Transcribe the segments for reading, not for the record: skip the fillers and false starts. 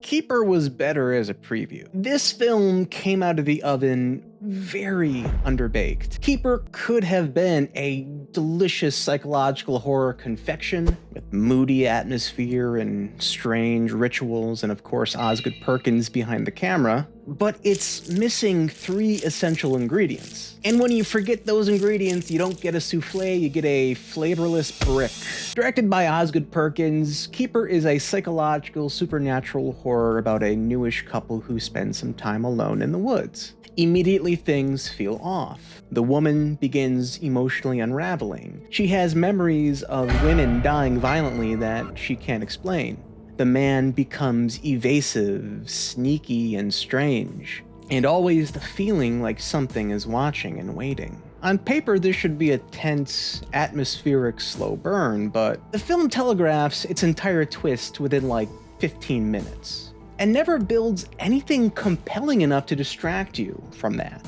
Keeper was better as a preview. This film came out of the oven very underbaked. Keeper could have been a delicious psychological horror confection with moody atmosphere and strange rituals and of course Osgood Perkins behind the camera, but it's missing 3 essential ingredients. And when you forget those ingredients, you don't get a souffle, you get a flavorless brick. Directed by Osgood Perkins, Keeper is a psychological supernatural horror about a newish couple who spend some time alone in the woods. Immediately things feel off. The woman begins emotionally unraveling. She has memories of women dying violently that she can't explain. The man becomes evasive, sneaky, and strange, and always the feeling like something is watching and waiting. On paper, this should be a tense, atmospheric, slow burn, but the film telegraphs its entire twist within like 15 minutes. And never builds anything compelling enough to distract you from that.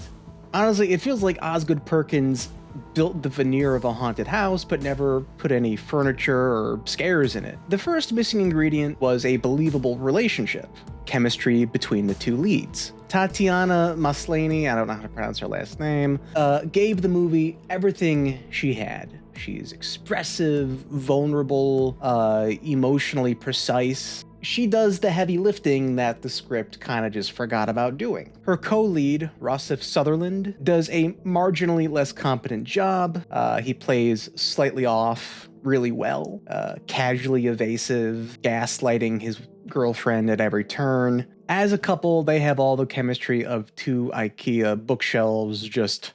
Honestly, it feels like Osgood Perkins built the veneer of a haunted house, but never put any furniture or scares in it. The first missing ingredient was a believable relationship, chemistry between the 2 leads. Tatiana Maslany, I don't know how to pronounce her last name, gave the movie everything she had. She's expressive, vulnerable, emotionally precise. She does the heavy lifting that the script kind of just forgot about doing. Her co-lead, Rossif Sutherland, does a marginally less competent job. He plays slightly off really well, casually evasive, gaslighting his girlfriend at every turn. As a couple, they have all the chemistry of 2 IKEA bookshelves just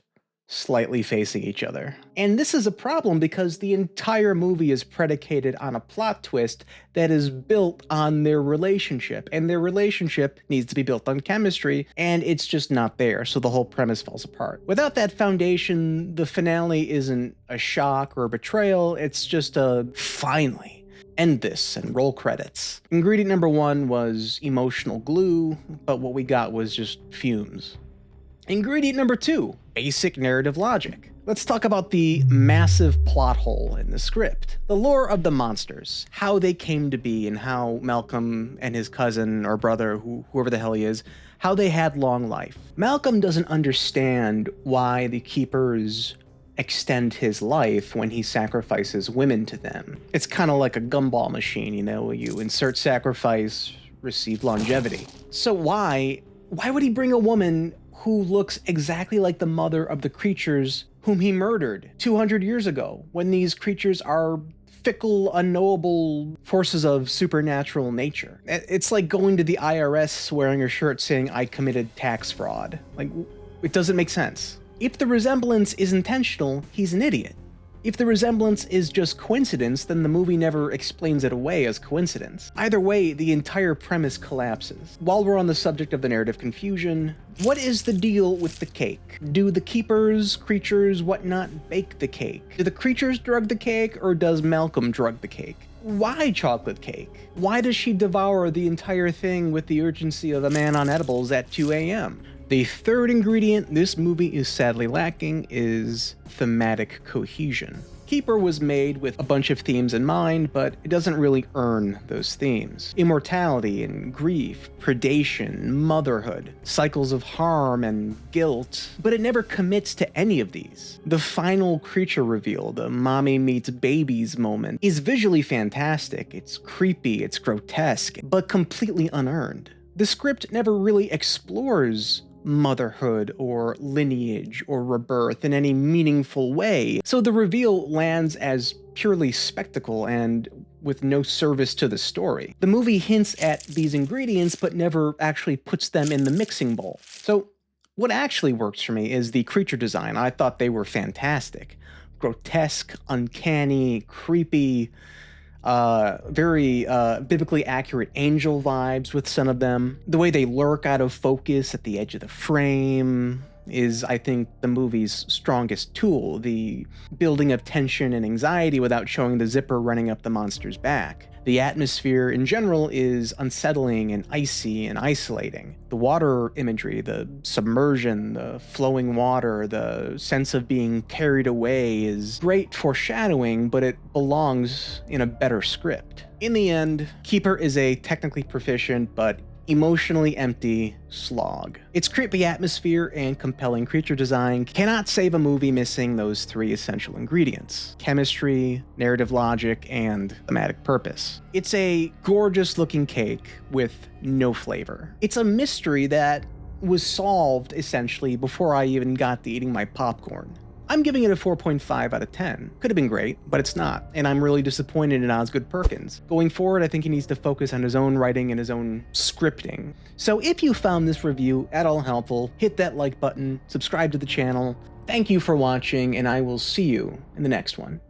slightly facing each other. And this is a problem because the entire movie is predicated on a plot twist that is built on their relationship, and their relationship needs to be built on chemistry, and it's just not there, so the whole premise falls apart. Without that foundation, the finale isn't a shock or a betrayal, it's just a finally. End this and roll credits. Ingredient number 1 was emotional glue, but what we got was just fumes. Ingredient number 2, basic narrative logic. Let's talk about the massive plot hole in the script. The lore of the monsters, how they came to be, and how Malcolm and his cousin or brother, whoever the hell he is, how they had long life. Malcolm doesn't understand why the keepers extend his life when he sacrifices women to them. It's kind of like a gumball machine, you know, you insert sacrifice, receive longevity. So why would he bring a woman who looks exactly like the mother of the creatures whom he murdered 200 years ago, when these creatures are fickle, unknowable forces of supernatural nature? It's like going to the IRS wearing a shirt saying, "I committed tax fraud." Like, it doesn't make sense. If the resemblance is intentional, he's an idiot. If the resemblance is just coincidence, then the movie never explains it away as coincidence. Either way, the entire premise collapses. While we're on the subject of the narrative confusion, what is the deal with the cake? Do the keepers, creatures, whatnot bake the cake? Do the creatures drug the cake, or does Malcolm drug the cake? Why chocolate cake? Why does she devour the entire thing with the urgency of a man on edibles at 2 a.m.? The third ingredient this movie is sadly lacking is thematic cohesion. Keeper was made with a bunch of themes in mind, but it doesn't really earn those themes. Immortality and grief, predation, motherhood, cycles of harm and guilt, but it never commits to any of these. The final creature reveal, the mommy meets babies moment, is visually fantastic. It's creepy, it's grotesque, but completely unearned. The script never really explores motherhood or lineage or rebirth in any meaningful way, so the reveal lands as purely spectacle and with no service to the story. The movie hints at these ingredients but never actually puts them in the mixing bowl. So what actually works for me is the creature design. I thought they were fantastic. Grotesque, uncanny, creepy, very biblically accurate angel vibes with some of them. The way they lurk out of focus at the edge of the frame is, I think, the movie's strongest tool, the building of tension and anxiety without showing the zipper running up the monster's back. The atmosphere in general is unsettling and icy and isolating. The water imagery, the submersion, the flowing water, the sense of being carried away is great foreshadowing, but it belongs in a better script. In the end, Keeper is a technically proficient but emotionally empty slog. Its creepy atmosphere and compelling creature design cannot save a movie missing those three essential ingredients: chemistry, narrative logic, and thematic purpose. It's a gorgeous looking cake with no flavor. It's a mystery that was solved essentially before I even got to eating my popcorn. I'm giving it a 4.5 out of 10. Could have been great, but it's not, and I'm really disappointed in Osgood Perkins. Going forward, I think he needs to focus on his own writing and his own scripting. So if you found this review at all helpful, hit that like button, subscribe to the channel. Thank you for watching, and I will see you in the next one.